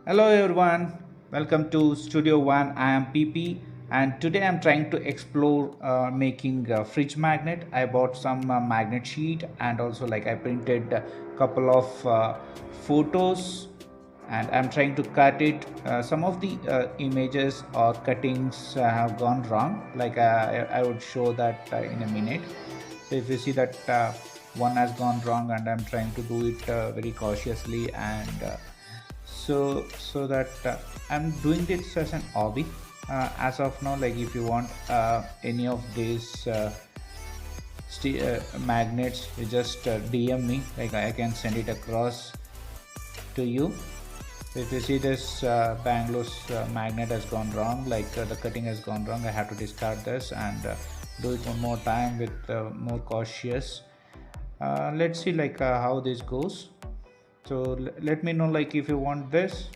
Hello everyone, welcome to Studio One. I am PP, and today I'm trying to explore making a fridge magnet. I bought some magnet sheet and also like I printed a couple of photos, and I'm trying to cut it. Some of the images or cuttings have gone wrong. I would show that in a minute. So if you see that one has gone wrong, and I'm trying to do it very cautiously and so that I'm doing this as an hobby as of now. Like if you want any of these magnets, you just DM me, like I can send it across to you. So if you see this Bangalore's magnet has gone wrong, the cutting has gone wrong, I have to discard this and do it one more time with more cautious. Let's see how this goes. So let me know like if you want this.